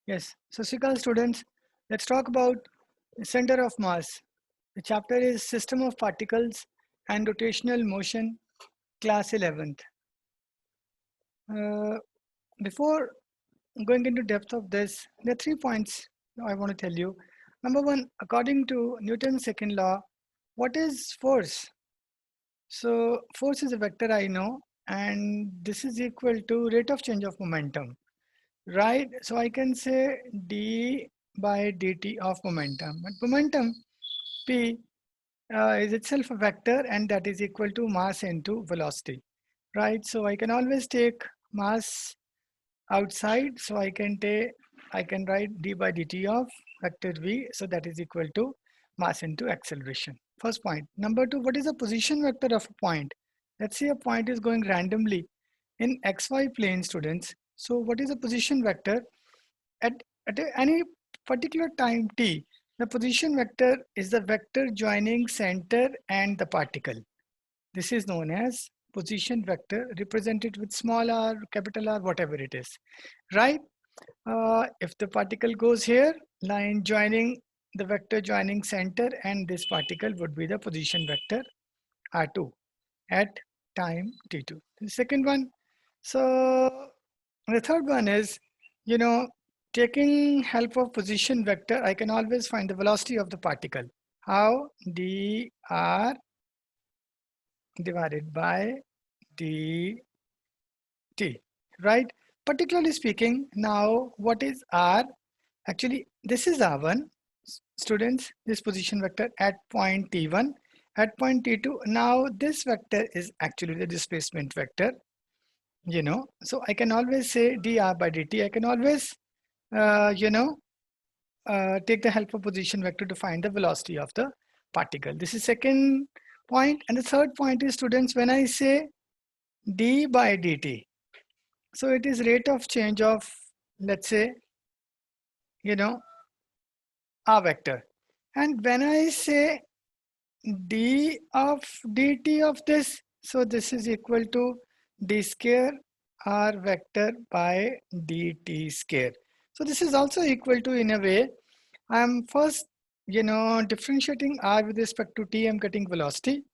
Yes. So, Sikal students, let's talk about the center of mass. The chapter is System of Particles and Rotational Motion, class 11th. Uh, Before going into depth of this, there are 3 points I want to tell you. Number one, according to Newton's second law, what is force? So force is a vector I know, and this is equal to rate of change of momentum, right? So I can say d by dt of momentum. But momentum p is itself a vector, and that is equal to mass into velocity, right? So I can always take mass outside, so I can write d by dt of vector v, so that is equal to mass into acceleration. First point. Number two, what is the position vector of a point? Let's say a point is going randomly in xy plane, students. So what is the position vector at any particular time t? The position vector is the vector joining center and the particle. This is known as position vector, represented with small r, capital R, whatever it is, right? If the particle goes here, line joining the vector joining center, and this particle would be the position vector R2 at time t2. The second one, so the third one is, taking help of position vector, I can always find the velocity of the particle. How? dr divided by dt, right? Particularly speaking, now what is r? Actually, this is r1, students, this position vector at point t1, at point t2. Now this vector is actually the displacement vector, so I can always say dr by dt. I can always take the help of position vector to find the velocity of the particle. This is second point. And the third point is, students, when I say d by dt, so it is rate of change of, let's say, r vector. And when I say d of dt of this, so this is equal to d square r vector by dt square. So this is also equal to, in a way, I'm first, differentiating r with respect to t, I'm getting velocity.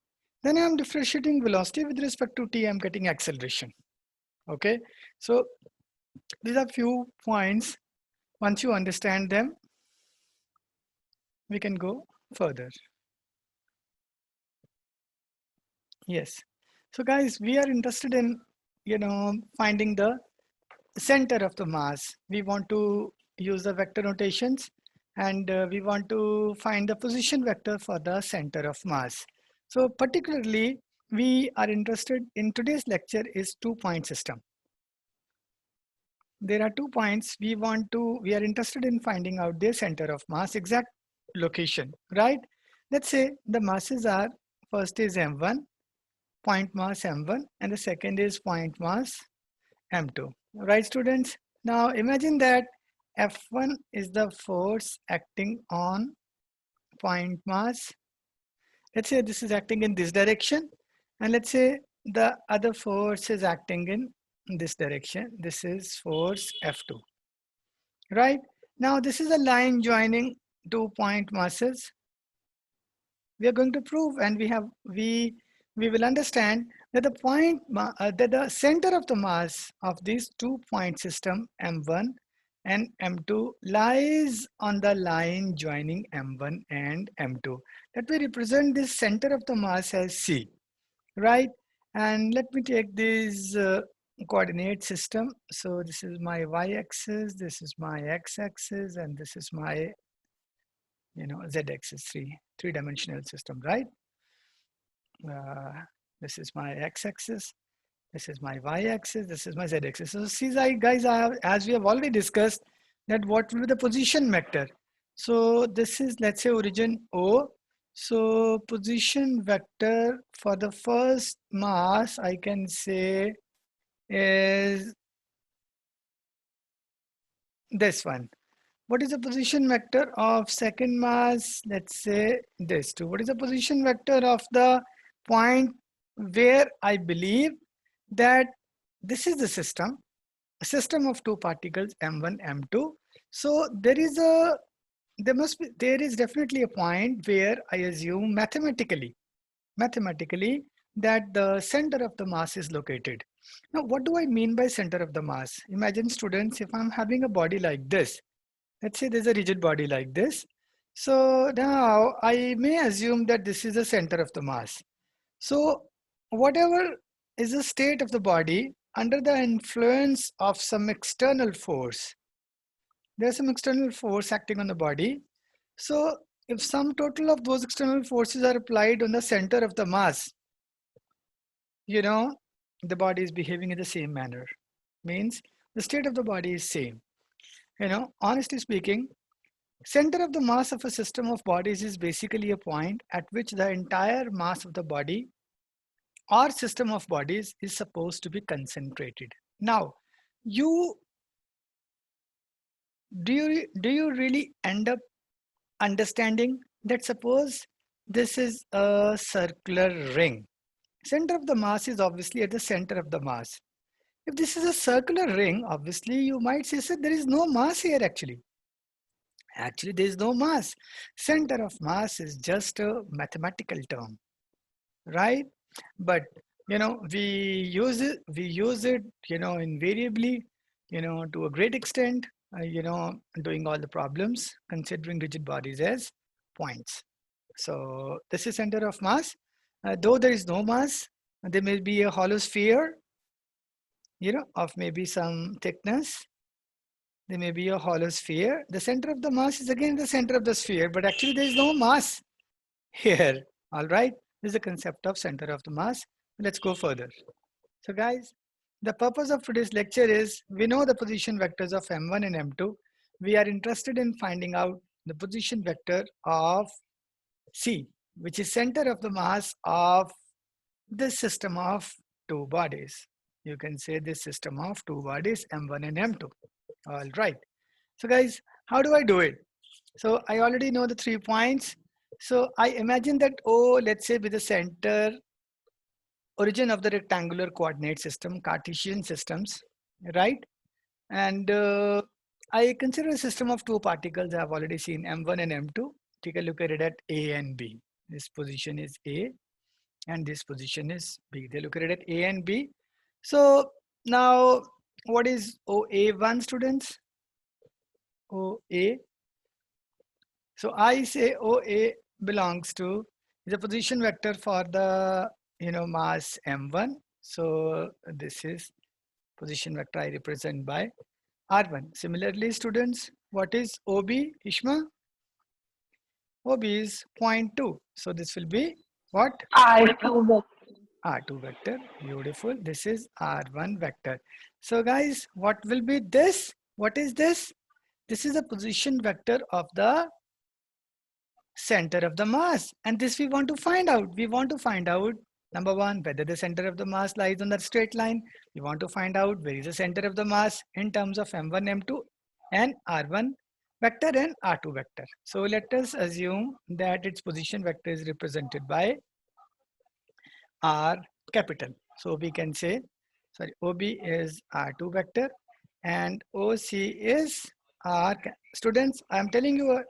Then I'm differentiating velocity with respect to t, I'm getting acceleration. Okay, so these are few points. Once you understand them, we can go further. Yes. So guys, we are interested in, finding the center of the mass. We want to use the vector notations, and we want to find the position vector for the center of mass. So particularly, we are interested in today's lecture is 2-point system. There are 2 points we are interested in finding out their center of mass, exact location, right? Let's say the masses are, first is m1, point mass m1, and the second is point mass m2, right, students? Now imagine that F1 is the force acting on point mass. Let's say this is acting in this direction, and let's say the other force is acting in this direction. This is force F2, right? Now this is a line joining 2 point masses. We are going to prove, and we will understand that the center of the mass of these 2-point system M1 and M2 lies on the line joining M1 and M2. Let me represent this center of the mass as C, right? And let me take this coordinate system. So this is my y-axis, this is my x-axis, and this is my z-axis, three-dimensional system, right? This is my x-axis, this is my y-axis, this is my z-axis. So see, guys, as we have already discussed, that what will be the position vector. So this is, let's say, origin O. So position vector for the first mass, I can say, is this one. What is the position vector of second mass? Let's say this too. What is the position vector of the point where I believe that this is the system, a system of 2 particles M1, M2. So there is definitely a point where I assume mathematically that the center of the mass is located. Now, what do I mean by center of the mass? Imagine, students, if I'm having a body like this, let's say there's a rigid body like this. So now I may assume that this is the center of the mass. So whatever is the state of the body under the influence of some external force, there's some external force acting on the body. So if some total of those external forces are applied on the center of the mass, the body is behaving in the same manner. Means the state of the body is same. Honestly speaking, center of the mass of a system of bodies is basically a point at which the entire mass of the body or system of bodies is supposed to be concentrated. Now, do you really end up understanding that suppose this is a circular ring? Center of the mass is obviously at the center of the mass. If this is a circular ring, obviously you might say, sir, there is no mass here actually. Actually, there is no mass. Center of mass is just a mathematical term, right? But we use it invariably, to a great extent, doing all the problems considering rigid bodies as points. So this is center of mass. Though there is no mass, there may be a hollow sphere, of maybe some thickness. There may be a hollow sphere. The center of the mass is again the center of the sphere, but actually there is no mass here. All right. This is the concept of center of the mass. Let's go further. So guys, the purpose of today's lecture is, we know the position vectors of M1 and M2. We are interested in finding out the position vector of C, which is center of the mass of this system of two bodies. You can say this system of two bodies, M1 and M2. All right. So guys, how do I do it? So I already know the 3 points. So I imagine that O, let's say, with the center origin of the rectangular coordinate system, Cartesian systems, right? And I consider a system of two particles. I have already seen M1 and M2. Take a look at it at A and B. This position is A and this position is B. They look at it at A and B. So now what is OA1, students? OA. So I say OA belongs to the position vector for the mass M1. So this is position vector I represent by R1. Similarly, students, what is OB, Ishma? OB is 0.2. So this will be what? R2 vector. R2 vector. Beautiful. This is R1 vector. So guys, what will be this? What is this? This is a position vector of the center of the mass. And this we want to find out. We want to find out, number one, whether the center of the mass lies on that straight line. We want to find out where is the center of the mass in terms of M1, M2 and R1 vector and R2 vector. So let us assume that its position vector is represented by R capital. So we can say, sorry, OB is R2 vector and OC is R. Students, I am telling you a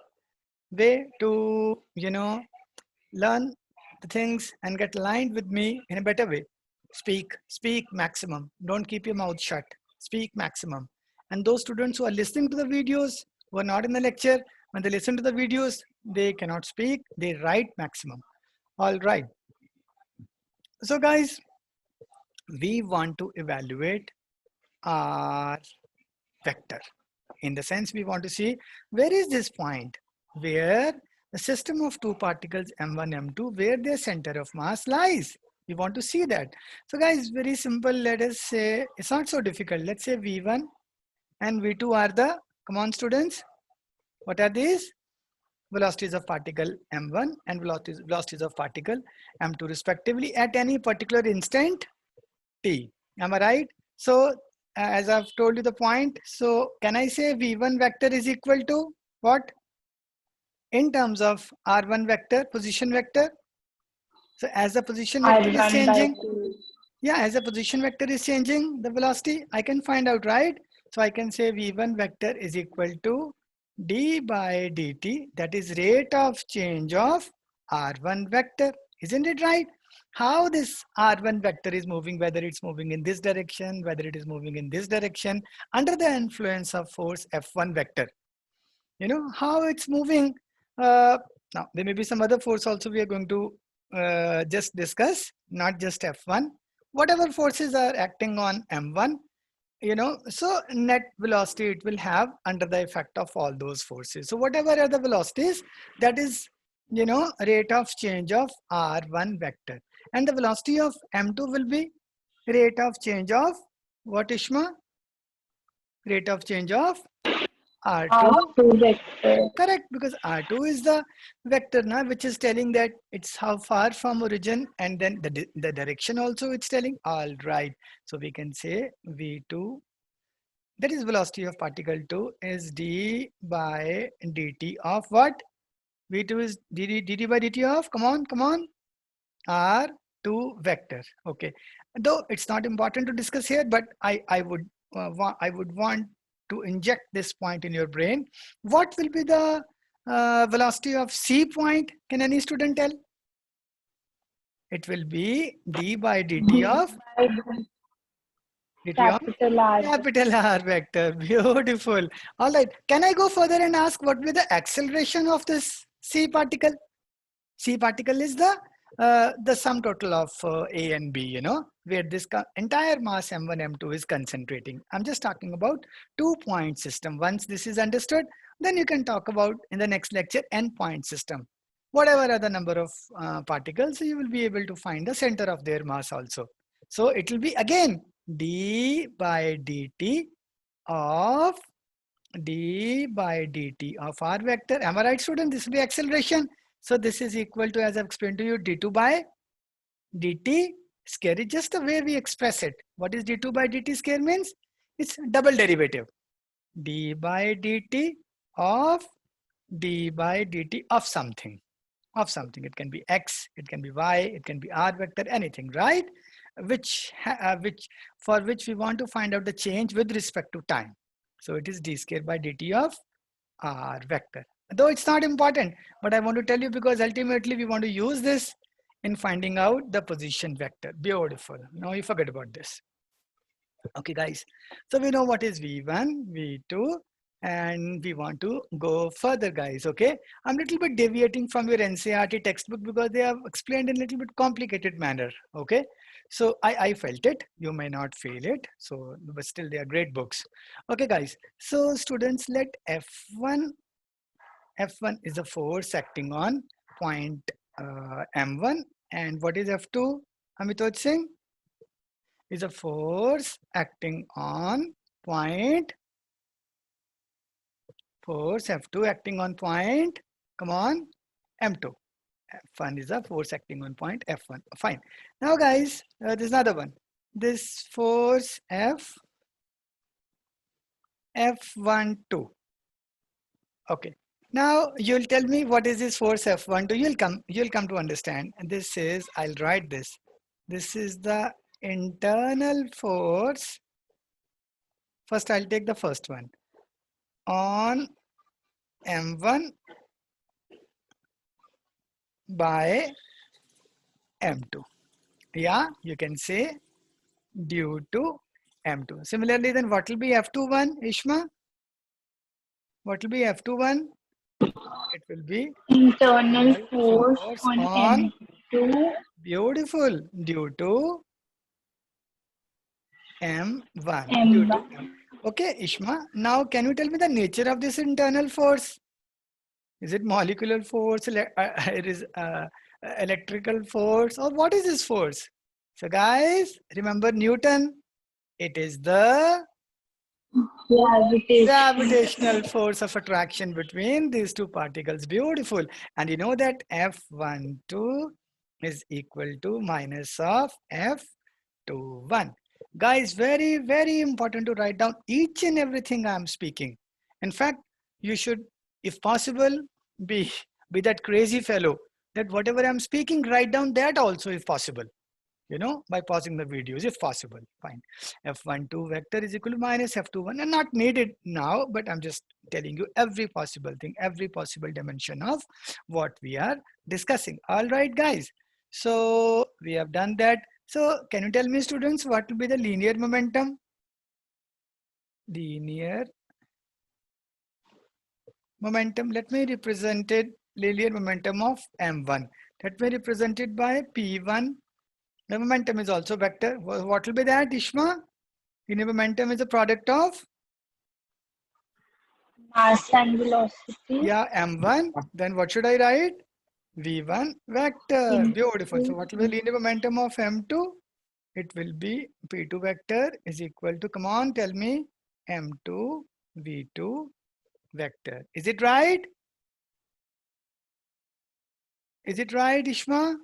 way to, learn the things and get aligned with me in a better way. Speak maximum. Don't keep your mouth shut. Speak maximum. And those students who are listening to the videos, who are not in the lecture, when they listen to the videos, they cannot speak, they write maximum. All right. So guys, we want to evaluate our vector. In the sense, we want to see where is this point where the system of two particles M1, M2, where their center of mass lies. We want to see that. So guys, very simple. Let us say, it's not so difficult. Let's say V1 and V2 are the, come on students, what are these? Velocities of particle M1 and velocities of particle M2 respectively at any particular instant T. Am I right? So as I've told you the point, so can I say V1 vector is equal to what? In terms of R1 vector, position vector. So as the position vector is changing, yeah, as the position vector is changing the velocity, I can find out, right? So I can say V1 vector is equal to d by dt, that is rate of change of R1 vector. Isn't it right? How this R1 vector is moving, whether it's moving in this direction, whether it is moving in this direction, under the influence of force F1 vector. You know how it's moving. Now there may be some other force also we are going to just discuss, not just F1. Whatever forces are acting on M1, you know, so net velocity it will have under the effect of all those forces. So whatever are the velocities, that is, you know, rate of change of R1 vector. And the velocity of M2 will be rate of change of what, Ishma? Rate of change of R2 vector. Correct, because R2 is the vector now, which is telling that it's how far from origin, and then the direction also it's telling. All right, so we can say V2, that is velocity of particle 2, is d by dt of what? V2 is dt by dt of, come on, R2 vector. Okay, though it's not important to discuss here, but I would want to inject this point in your brain. What will be the velocity of C point? Can any student tell? It will be d by dt of Capital R. Capital R vector. Beautiful. All right. Can I go further and ask what will be the acceleration of this C particle? C particle is the sum total of A and B, you know, where this entire mass M1, M2 is concentrating. I'm just talking about 2-point system. Once this is understood, then you can talk about in the next lecture n-point system. Whatever are the number of particles, you will be able to find the center of their mass also. So it will be again d by dt of R vector. Am I right, student? This will be acceleration. So this is equal to, as I've explained to you, d2 by dt square. It's just the way we express it. What is d2 by dt square means? It's double derivative. D by dt of d by dt of something. It can be x, it can be y, it can be r vector, anything, right? For which we want to find out the change with respect to time. So it is d square by dt of r vector. Though it's not important, but I want to tell you because ultimately we want to use this in finding out the position vector. Beautiful. Now you forget about this. Okay, guys. So we know what is V1, V2, and we want to go further, guys. Okay. I'm a little bit deviating from your NCERT textbook because they have explained in a little bit complicated manner. Okay. So I felt it. You may not feel it. So, but still they are great books. Okay, guys. So students, let F1 is a force acting on point M1, and what is F2? Amitoj Singh? Is a force acting on point, force F2 acting on point, come on, M2. F1 is a force acting on point F1. Fine. Now guys, there's another one. This force F12. Okay. Now you'll tell me what is this force F12. You'll come to understand. And this is, I'll write this. This is the internal force. First, I'll take the first one. On M1 by M2. Yeah, you can say due to M2. Similarly, then what will be F21, Ishma? What will be F21? It will be internal force on M2. Beautiful. Due to M1. M1. Okay, Ishma. Now, can you tell me the nature of this internal force? Is it molecular force? It is electrical force, or what is this force? So, guys, remember Newton. It is the gravitational force of attraction between these two particles. Beautiful. And you know that F12 is equal to minus of F21. Guys, very, very important to write down each and everything I'm speaking. In fact, you should, if possible, be that crazy fellow that whatever I'm speaking, write down that also if possible. you know, by pausing the videos if possible. Fine. F12 vector is equal to minus F21, and not needed now, but I'm just telling you every possible thing, every possible dimension of what we are discussing. All right, guys. So we have done that. So can you tell me, students, what will be the linear momentum? Linear momentum. Let me represent it, linear momentum of M1. Let me represent it by P1. The momentum is also vector. What will be that, Ishma? Linear momentum is a product of? Mass and velocity. Yeah, M1. Then what should I write? V1 vector. Beautiful. So what will be the linear momentum of M2? It will be P2 vector is equal to, come on, tell me, M2 V2 vector. Is it right? Is it right, Ishma?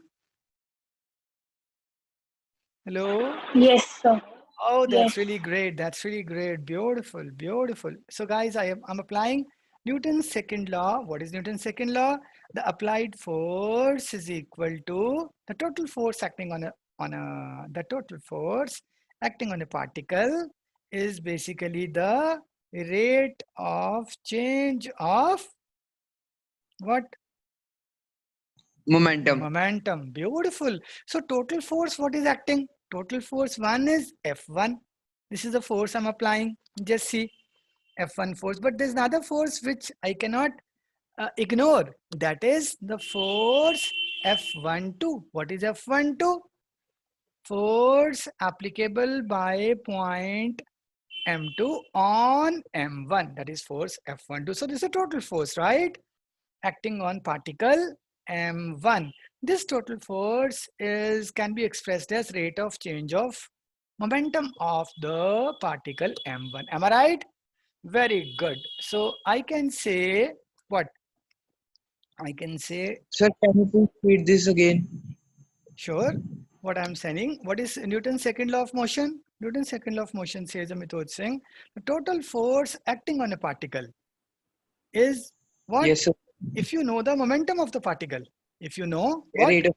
Hello? Yes, sir. Oh, that's Yes. really great. That's really great. Beautiful, beautiful. So guys, I'm applying Newton's second law. What is Newton's second law? The applied force is equal to the total force acting on the total force acting on a particle is basically the rate of change of what? Momentum. Momentum. Beautiful. So total force, what is acting? Total force 1 is F1. This is the force I'm applying. Just see F1 force. But there's another force which I cannot ignore. That is the force F12. What is F12? Force applicable by point M2 on M1. That is force F12. So this is a total force, right? Acting on particle M1. This total force can be expressed as rate of change of momentum of the particle M1. Am I right? Very good. So I can say what? I can say, Sir, can you please read this again? sure, what I'm saying. What is Newton's second law of motion? Newton's second law of motion says, Amit Singh, the total force acting on a particle is what? Yes, sir. If you know the momentum of the particle, if you know what? Rate of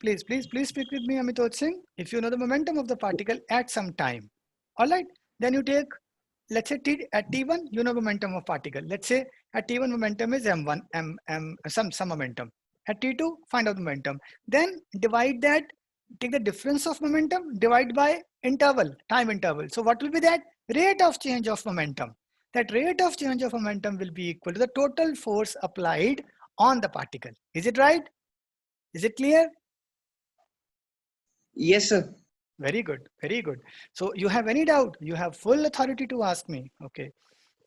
Please speak with me, Amit Singh. If you know the momentum of the particle at some time, all right, then you take, let's say at T1, you know momentum of particle. Let's say at T1 momentum is M1, some momentum. At T2, find out the momentum. Then divide that, take the difference of momentum, divide by interval, time interval. So what will be that? Rate of change of momentum. That rate of change of momentum will be equal to the total force applied on the particle. Is it right? Is it clear? Yes, sir. Very good, very good. So you have any doubt? You have full authority to ask me. Okay,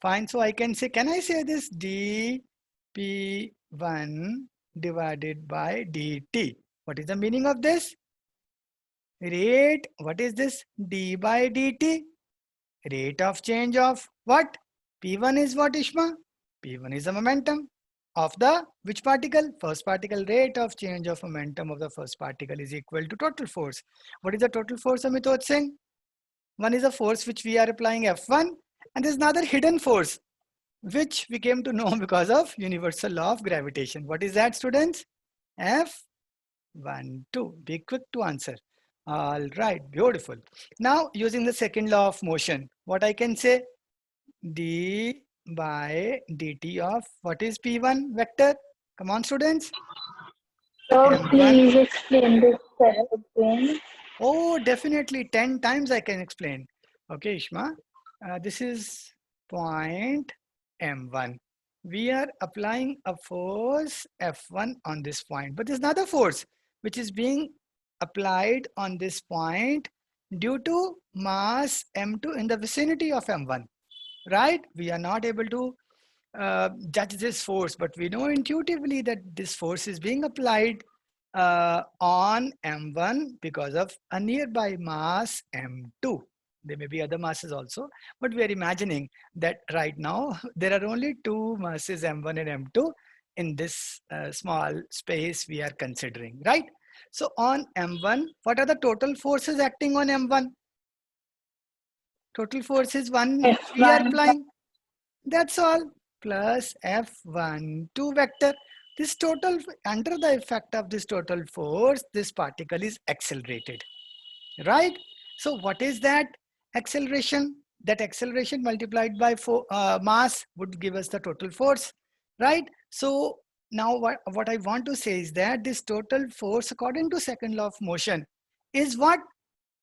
fine. So I can say, can I say this dP1 divided by dt? What is the meaning of this? Rate, what is this? D by dt. Rate of change of what? P1 is what, Ishma? P1 is the momentum of the which particle? First particle. Rate of change of momentum of the first particle is equal to total force. What is the total force, Amit Singh? One is a force which we are applying F1, and there's another hidden force which we came to know because of universal law of gravitation. What is that, students? F12. Be quick to answer. All right, beautiful. Now using the second law of motion, what I can say? D by dt of what is P1 vector? Come on, students. So M1. please explain this again. Oh, definitely 10 times I can explain. Okay, Ishma. This is point M1. We are applying a force F1 on this point, but there's another force which is being applied on this point due to mass M2 in the vicinity of M1, right? We are not able to judge this force, but we know intuitively that this force is being applied on M1 because of a nearby mass M2. There may be other masses also, but we are imagining that right now there are only two masses M1 and M2 in this small space we are considering, right? So on M1, what are the total forces acting on M1? Total force is 1 which we are F1. applying. That's all. Plus F12 vector. this total, under the effect of this total force, this particle is accelerated, right? So what is that acceleration? That acceleration multiplied by mass would give us the total force, right? So now what I want to say is that this total force, according to second law of motion, is what?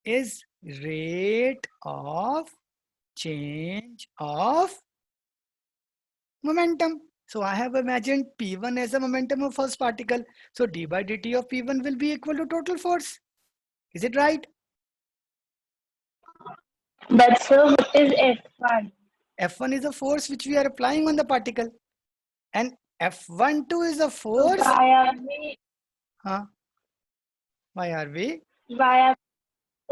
Is rate of change of momentum. So I have imagined P1 as a momentum of first particle. So d by dt of P1 will be equal to total force. Is it right? But sir, what is F1? F1 is a force which we are applying on the particle. And F12 is a force. So why are we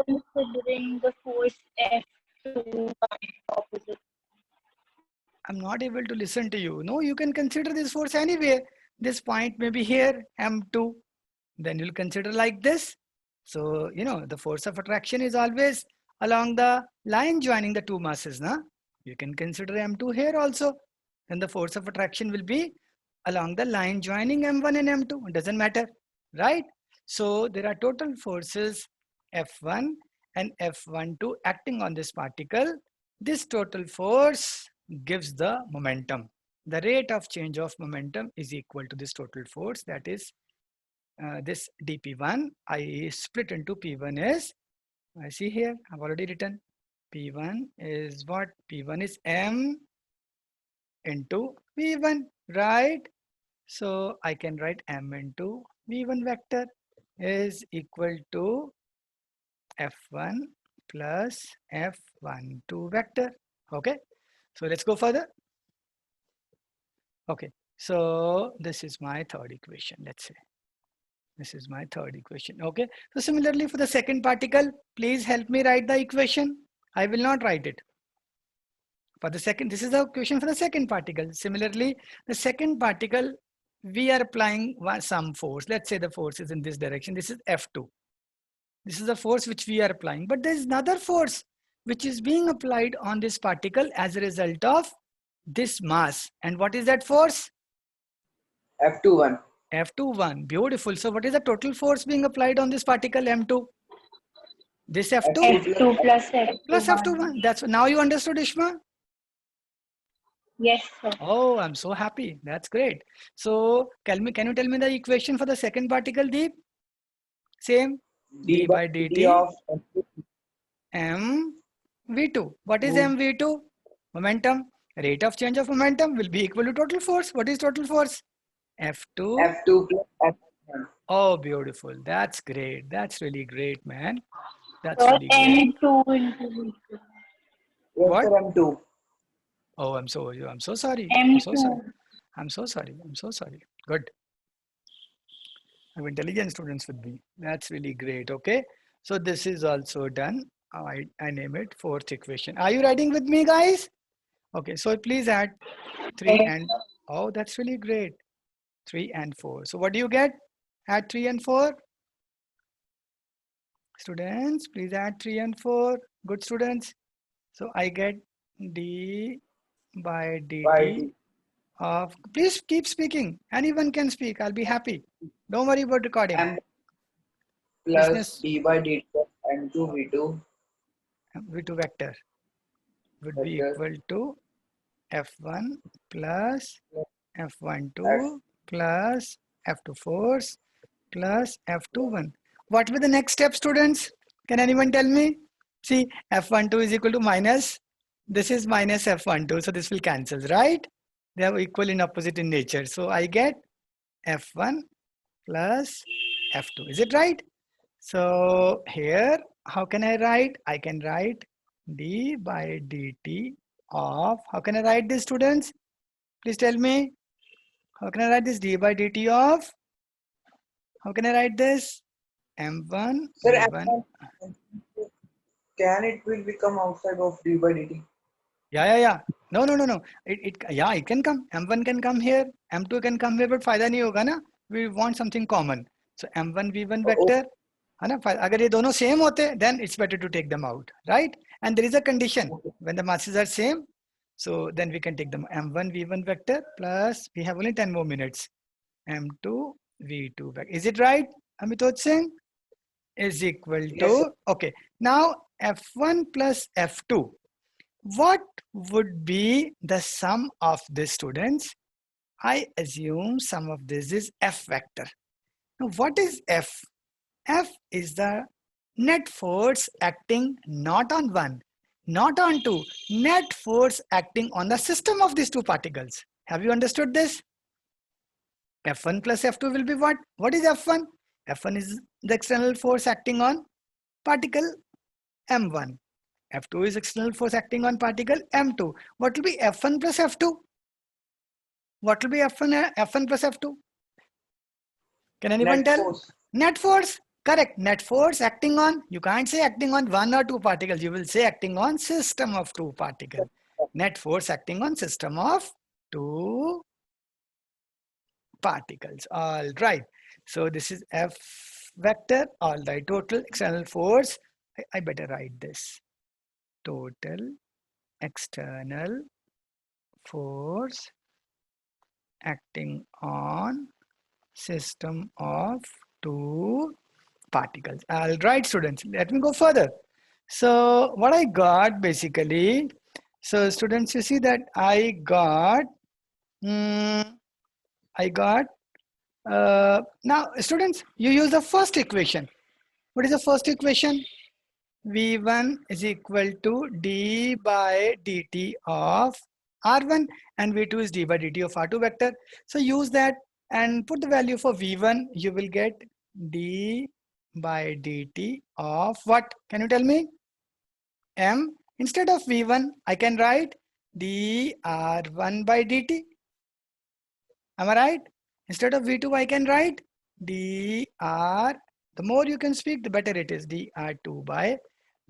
considering the force F2 opposite? I'm not able to listen to you. No, you can consider this force anywhere. This point may be here, M2. Then you'll consider like this. So, you know, the force of attraction is always along the line joining the two masses. Na? You can consider M2 here also. Then the force of attraction will be along the line joining M1 and M2. It doesn't matter, right? So there are total forces F1 and F12 acting on this particle. This total force gives the momentum. The rate of change of momentum is equal to this total force, that is this dP1. I split into P1 is, I see here, I've already written P1 is what? P1 is M into V1, right? So I can write M into V1 vector is equal to F1 plus F12 vector. Okay, so let's go further. Okay, so this is my third equation, let's say. This is my third equation. Okay, so similarly for the second particle, please help me write the equation. I will not write it. For the second, this is the equation for the second particle. Similarly, the second particle, we are applying some force. Let's say the force is in this direction. This is F2. This is the force which we are applying. But there is another force which is being applied on this particle as a result of this mass. And what is that force? F21. F21. Beautiful. So what is the total force being applied on this particle M2? This F2? F2 plus F2. Plus F21. That's now you understood, Ishma? Yes, sir. Oh, I'm so happy. That's great. So can you tell me the equation for the second particle, Deep? Same. D by dt of M V2. What is MV2? Momentum. Rate of change of momentum will be equal to total force. What is total force? F2. F2 plus F1. Oh, beautiful. That's great. That's really great, man. That's So really great. M2 into V2. What? M2. Oh, I'm so sorry. M2. I'm so sorry. Good. I have intelligent students with me. That's really great. Okay. So this is also done. I name it fourth equation. Are you writing with me, guys? Okay. So please add 3 and, oh, that's really great. 3 and 4. So what do you get? Add 3 and 4. Students, please add 3 and 4. Good students. So I get d by dt of, please keep speaking. Anyone can speak. I'll be happy. Don't worry about recording. M plus Business. d by dt of M2 V2. V2 vector would be equal to F1 plus F12 plus F2 force plus F21. What will be the next step, students? Can anyone tell me? See, F12 is equal to minus. This is minus F12. So this will cancel, right? They are equal in opposite in nature. So I get F1 plus F2. Is it right? So here, how can I write? I can write d by dt of, how can I write this, students? Please tell me. How can I write this? D by dt of, how can I write this? M1, Sir, V1. Can it will become outside of d by dt? Yeah. No. It can come. M1 can come here. M2 can come here, but फायदा नहीं होगा ना. We want something common. So M1, V1 vector. है ना? अगर ये दोनों same होते, then it's better to take them out, right? And there is a condition. When the masses are same, so then we can take them M1, V1 vector plus, we have only 10 more minutes. M2 V2 vector. Is it right, Amitoj Singh? Is equal to, Yes, sir. okay. Now F1 plus F2. What would be the sum of these students? I assume sum of this is F vector. Now what is F? F is the net force acting not on one, not on two, net force acting on the system of these two particles. Have you understood this? F1 plus F2 will be what? What is F1? F1 is the external force acting on particle M1. F2 is external force acting on particle M2. What will be F1 plus F2? What will be F1 plus F2? Can anyone Net tell? force. Net force. Correct. Net force acting on, you can't say acting on one or two particles. You will say acting on system of two particles. Net force acting on system of two particles. All right. So this is F vector. All right. Total external force. I better write this. Total external force acting on system of two particles. All right, students, let me go further. So what I got basically, so students, you see that I got now students, you use the first equation. What is the first equation? V1 is equal to d by dt of R1 and V2 is d by dt of R2 vector. So use that and put the value for V1. You will get d by dt of what? Can you tell me? M. Instead of V1, I can write dR1 by dt. Am I right? Instead of V2, I can write dr. The more you can speak, the better it is. dr2 by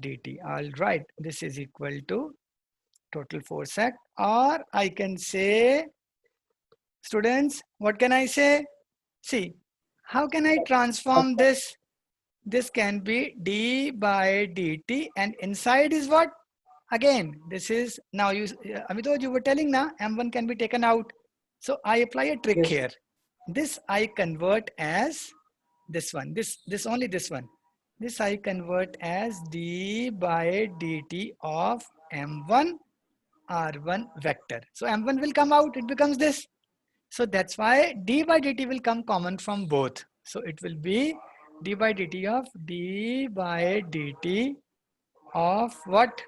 dt. All right. This is equal to total force act. Or I can say, students, what can I say? See, how can I transform this? This can be d by dt and inside is what? Again, this is now you, Amitoj, you were telling now M1 can be taken out. So I apply a trick Yes. here. This I convert as this one, this only this one. This I convert as d by dt of M1 R1 vector. So M1 will come out, it becomes this. So that's why d by dt will come common from both. So it will be d by dt of d by dt of what?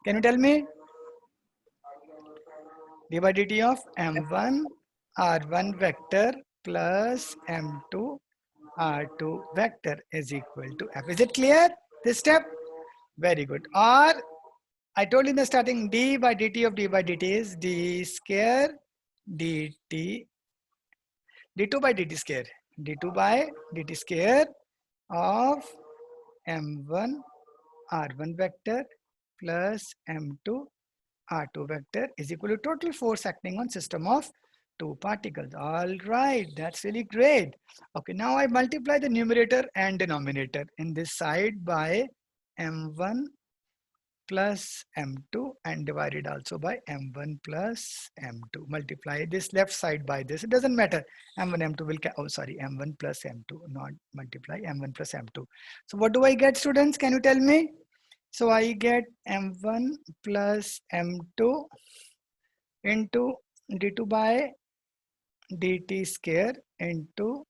Can you tell me? d by dt of M1 R1 vector plus M2 R2 vector is equal to F. Is it clear, this step? Very good. Or I told you in the starting, d by dt of d by dt is d square dt, d2 by dt square, d2 by dt square of M1 R1 vector plus M2 R2 vector is equal to total force acting on system of two particles. All right, that's really great. Okay, now I multiply the numerator and denominator in this side by M1 plus M2 and divided also by M1 plus M2. Multiply this left side by this. It doesn't matter. M1, M2 will, M1 plus M2, not multiply M1 plus M2. So what do I get, students? Can you tell me? So I get M1 plus M2 into d2 by dt square into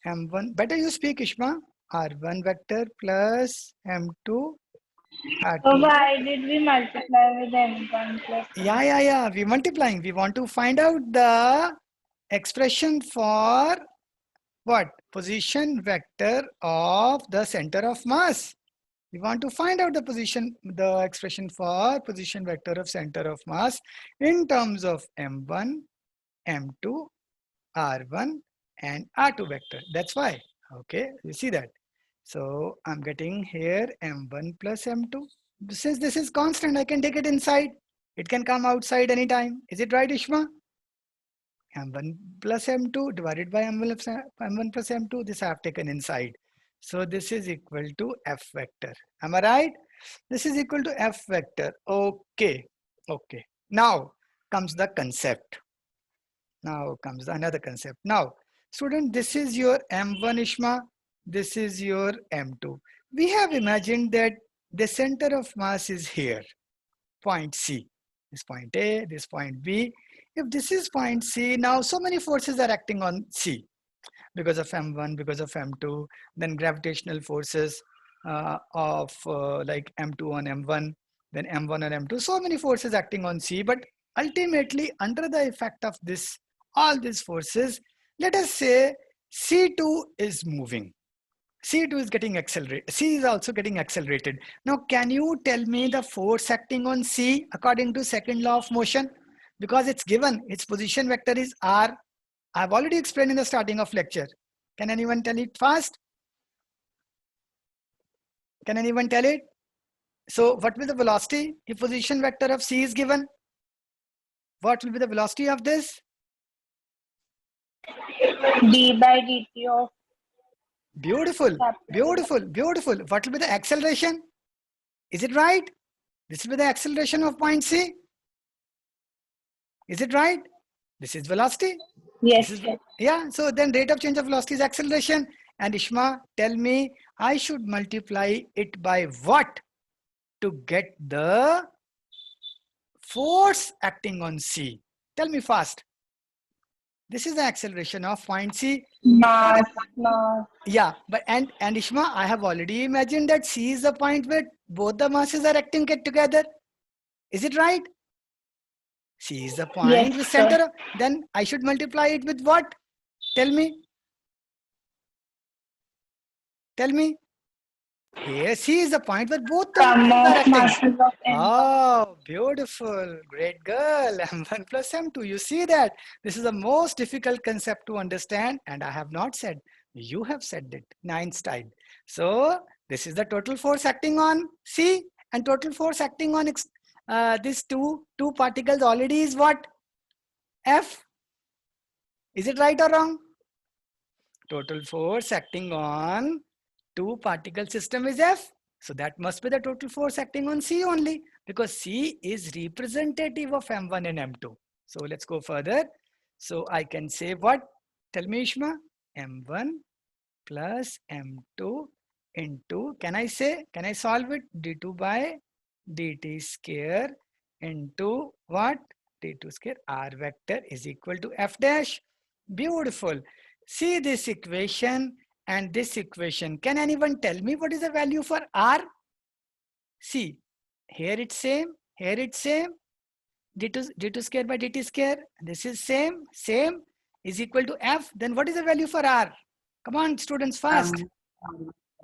M1. Better you speak, Ishma. R1 vector plus M2 R2. So why did we multiply with M1 plus M2? Yeah. We're multiplying. We want to find out the expression for what? Position vector of the center of mass. We want to find out the expression for position vector of center of mass in terms of M1, M2, R1 and R2 vector. That's why. Okay, you see that. So I'm getting here M1 plus M2. Since this is constant, I can take it inside. It can come outside anytime. Is it right, Ishma? M1 plus M2 divided by M1 plus M2. This I have taken inside. So this is equal to F vector. Am I right? This is equal to F vector. Okay. Now comes the concept. Now comes another concept. Now, Student, this is your M1 Ishma, this is your M2. We have imagined that the center of mass is here, point C. This point A, this point B. If this is point C, now so many forces are acting on C because of M1, because of M2, then gravitational forces of like M2 on M1, then M1 on M2, so many forces acting on C. But ultimately, under the effect of this, all these forces, let us say C2 is moving. C2 is getting accelerated. C is also getting accelerated. Now, can you tell me the force acting on C according to second law of motion? Because it's given, its position vector is R. I've already explained in the starting of lecture. Can anyone tell it fast? Can anyone tell it? So what will the velocity if position vector of C is given? What will be the velocity of this? d by dt of Beautiful, Chap. beautiful, beautiful. What will be the acceleration? Is it right? This will be the acceleration of point C. Is it right? This is velocity. Yes, This is, sir. yeah, so then rate of change of velocity is acceleration. And Ishma, tell me, I should multiply it by what to get the force acting on C? Tell me fast. This is the acceleration of point C. Mass. Yeah, but and Ishma, I have already imagined that C is the point where both the masses are acting together. Is it right? C is the point Yes, with sir. center. Then I should multiply it with what? Tell me. Tell me. Here, C is the point where both the Sum masses are of acting. masses of M1. Oh, beautiful. Great girl. M1 plus M2. You see that? This is the most difficult concept to understand. And I have not said. You have said it. Einstein. So, this is the total force acting on C. And total force acting on these two particles already is what? F. Is it right or wrong? Total force acting on two particle system is F. So that must be the total force acting on C only, because C is representative of M1 and M2. So let's go further. So I can say what? Tell me, Ishma. M1 plus M2 into, can I solve it? D2 by dt square into what? D2 square R vector is equal to F dash. Beautiful. See this equation and this equation. Can anyone tell me what is the value for R? See, here it's same, here it's same. D2 square by dt square. This is same is equal to F. Then what is the value for R? Come on, students, fast.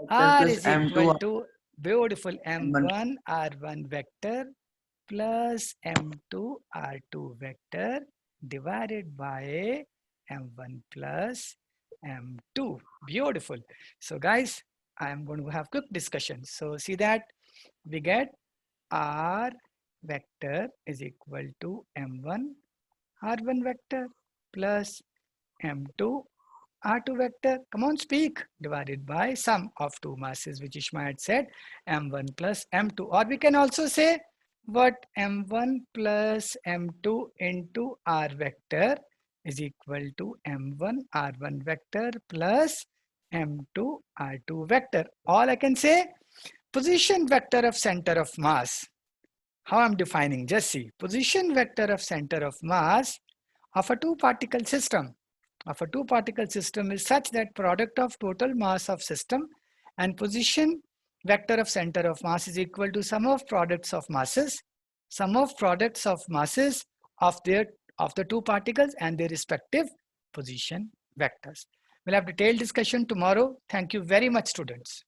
R plus is equal M2 to, beautiful, M1 R1 vector plus M2 R2 vector divided by M1 plus M2. Beautiful. So guys, I am going to have quick discussion. So see that we get R vector is equal to M1 R1 vector plus M2 R2 vector. Come on, speak. Divided by sum of two masses, which Ishma had said, M1 plus M2. Or we can also say what? M1 plus M2 into R vector is equal to M1 R1 vector plus M2 R2 vector. All I can say, position vector of center of mass. How I'm defining? Just see. Position vector of center of mass of a two-particle system. Of a two-particle system is such that product of total mass of system and position vector of center of mass is equal to sum of products of masses, sum of products of masses of the two particles and their respective position vectors. We'll have detailed discussion tomorrow. Thank you very much, students.